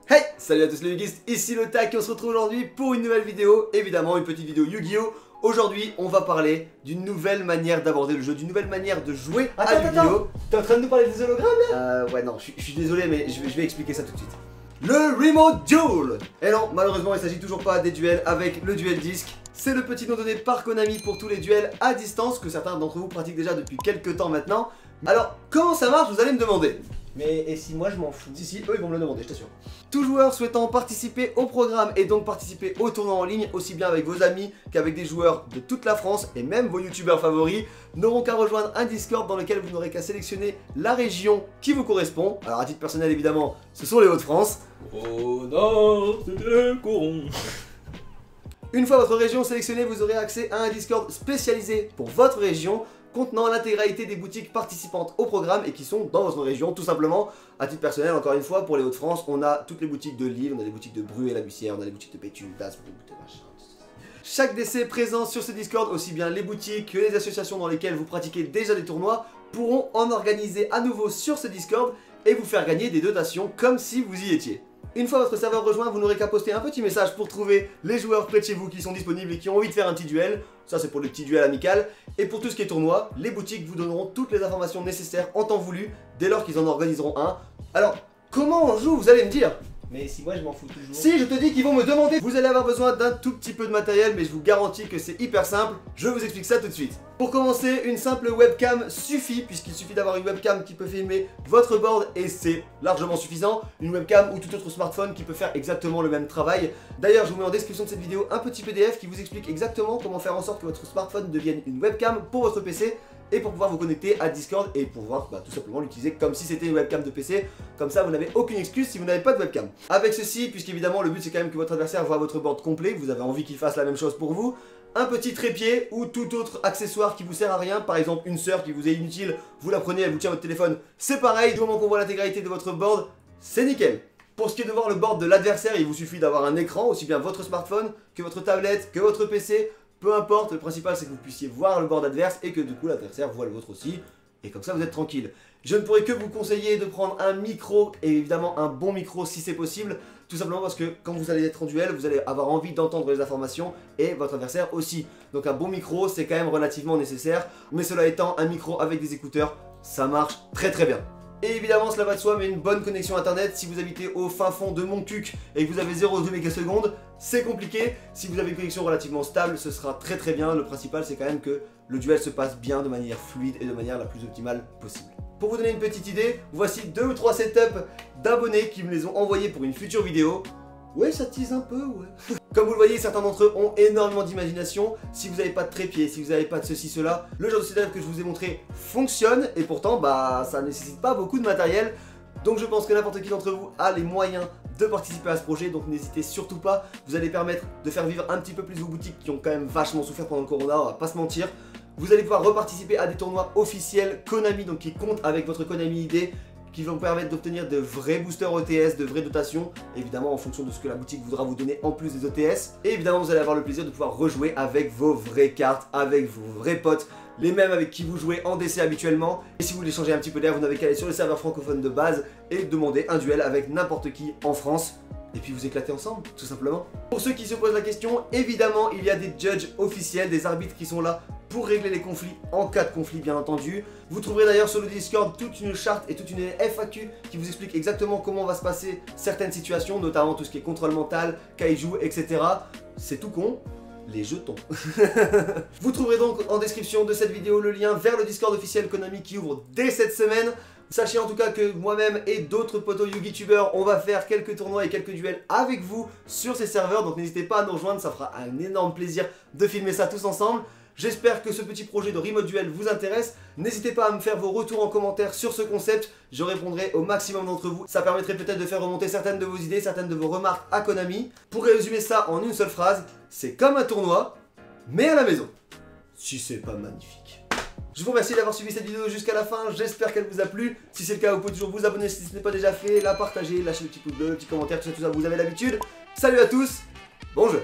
Hey, salut à tous les Yugistes, ici le Tac et on se retrouve aujourd'hui pour une nouvelle vidéo, évidemment une petite vidéo Yu-Gi-Oh! Aujourd'hui on va parler d'une nouvelle manière d'aborder le jeu, d'une nouvelle manière de jouer à Yu-Gi-Oh! T'es en train de nous parler des hologrammes là? Ouais non, je suis désolé mais je vais expliquer ça tout de suite. Le Remote Duel! Et non, malheureusement il s'agit toujours pas des duels avec le duel disque. C'est le petit nom donné par Konami pour tous les duels à distance que certains d'entre vous pratiquent déjà depuis quelques temps maintenant. Alors comment ça marche vous allez me demander? Mais et si moi je m'en fous? Si, eux ils vont me le demander, je t'assure. Tout joueur souhaitant participer au programme et donc participer au tournoi en ligne, aussi bien avec vos amis qu'avec des joueurs de toute la France et même vos youtubeurs favoris, n'auront qu'à rejoindre un Discord dans lequel vous n'aurez qu'à sélectionner la région qui vous correspond. Alors à titre personnel évidemment, ce sont les Hauts-de-France. Oh non, c'était coron. Une fois votre région sélectionnée, vous aurez accès à un Discord spécialisé pour votre région, contenant l'intégralité des boutiques participantes au programme et qui sont dans votre région tout simplement. À titre personnel, encore une fois, pour les Hauts-de-France, on a toutes les boutiques de Lille, on a les boutiques de Bruay-la-Bussière, on a les boutiques de Béthune, d'Aspe, de machin. Chaque DC présent sur ce Discord, aussi bien les boutiques que les associations dans lesquelles vous pratiquez déjà des tournois, pourront en organiser à nouveau sur ce Discord et vous faire gagner des dotations comme si vous y étiez. Une fois votre serveur rejoint, vous n'aurez qu'à poster un petit message pour trouver les joueurs près de chez vous qui sont disponibles et qui ont envie de faire un petit duel. Ça c'est pour le petit duel amical. Et pour tout ce qui est tournoi, les boutiques vous donneront toutes les informations nécessaires en temps voulu dès lors qu'ils en organiseront un. Alors, comment on joue vous allez me dire? Mais si moi je m'en fous toujours. Si, je te dis qu'ils vont me demander. Vous allez avoir besoin d'un tout petit peu de matériel, mais je vous garantis que c'est hyper simple. Je vous explique ça tout de suite. Pour commencer, une simple webcam suffit, puisqu'il suffit d'avoir une webcam qui peut filmer votre board et c'est largement suffisant. Une webcam ou tout autre smartphone qui peut faire exactement le même travail. D'ailleurs, je vous mets en description de cette vidéo un petit PDF qui vous explique exactement comment faire en sorte que votre smartphone devienne une webcam pour votre PC. Et pour pouvoir vous connecter à Discord et pouvoir tout simplement l'utiliser comme si c'était une webcam de PC. Comme ça vous n'avez aucune excuse si vous n'avez pas de webcam. Avec ceci, puisqu'évidemment le but c'est quand même que votre adversaire voit votre board complet, vous avez envie qu'il fasse la même chose pour vous, un petit trépied ou tout autre accessoire qui vous sert à rien, par exemple une sœur qui vous est inutile, vous la prenez, elle vous tient votre téléphone, c'est pareil, du moment qu'on voit l'intégralité de votre board, c'est nickel. Pour ce qui est de voir le board de l'adversaire, il vous suffit d'avoir un écran, aussi bien votre smartphone que votre tablette, que votre PC. Peu importe, le principal c'est que vous puissiez voir le board adverse et que du coup l'adversaire voit le vôtre aussi. Et comme ça vous êtes tranquille. Je ne pourrais que vous conseiller de prendre un micro et évidemment un bon micro si c'est possible. Tout simplement parce que quand vous allez être en duel, vous allez avoir envie d'entendre les informations et votre adversaire aussi. Donc un bon micro c'est quand même relativement nécessaire. Mais cela étant, un micro avec des écouteurs, ça marche très très bien. Et évidemment cela va de soi, mais une bonne connexion internet, si vous habitez au fin fond de Montcuq et que vous avez 0,2 mégasecondes, c'est compliqué. Si vous avez une connexion relativement stable, ce sera très très bien. Le principal c'est quand même que le duel se passe bien de manière fluide et de manière la plus optimale possible. Pour vous donner une petite idée, voici 2 ou 3 setups d'abonnés qui me les ont envoyés pour une future vidéo. Ouais, ça tease un peu, ouais. Comme vous le voyez, certains d'entre eux ont énormément d'imagination. Si vous n'avez pas de trépied, si vous n'avez pas de ceci, cela, le genre de setup que je vous ai montré fonctionne. Et pourtant, ça nécessite pas beaucoup de matériel. Donc je pense que n'importe qui d'entre vous a les moyens de participer à ce projet. Donc n'hésitez surtout pas. Vous allez permettre de faire vivre un petit peu plus vos boutiques qui ont quand même vachement souffert pendant le corona, on va pas se mentir. Vous allez pouvoir reparticiper à des tournois officiels Konami, donc qui comptent avec votre Konami ID, qui vont permettre d'obtenir de vrais boosters OTS, de vraies dotations, évidemment en fonction de ce que la boutique voudra vous donner en plus des OTS. Et évidemment vous allez avoir le plaisir de pouvoir rejouer avec vos vraies cartes, avec vos vrais potes, les mêmes avec qui vous jouez en DC habituellement. Et si vous voulez changer un petit peu d'air, vous n'avez qu'à aller sur le serveur francophone de base et demander un duel avec n'importe qui en France. Et puis vous éclatez ensemble, tout simplement. Pour ceux qui se posent la question, évidemment il y a des judges officiels, des arbitres qui sont là pour régler les conflits en cas de conflit bien entendu. Vous trouverez d'ailleurs sur le Discord toute une charte et toute une FAQ qui vous explique exactement comment va se passer certaines situations, notamment tout ce qui est contrôle mental, kaiju, etc. C'est tout con, les jetons. Vous trouverez donc en description de cette vidéo le lien vers le Discord officiel Konami qui ouvre dès cette semaine. Sachez en tout cas que moi-même et d'autres potos Yu-Gi-Tubers, on va faire quelques tournois et quelques duels avec vous sur ces serveurs. Donc n'hésitez pas à nous rejoindre, ça fera un énorme plaisir de filmer ça tous ensemble. J'espère que ce petit projet de Remote Duel vous intéresse. N'hésitez pas à me faire vos retours en commentaire sur ce concept. Je répondrai au maximum d'entre vous. Ça permettrait peut-être de faire remonter certaines de vos idées, certaines de vos remarques à Konami. Pour résumer ça en une seule phrase, c'est comme un tournoi, mais à la maison. Si c'est pas magnifique. Je vous remercie d'avoir suivi cette vidéo jusqu'à la fin, j'espère qu'elle vous a plu. Si c'est le cas, vous pouvez toujours vous abonner si ce n'est pas déjà fait, la partager, lâcher le petit pouce bleu, le petit commentaire, tout ça, vous avez l'habitude. Salut à tous, bon jeu.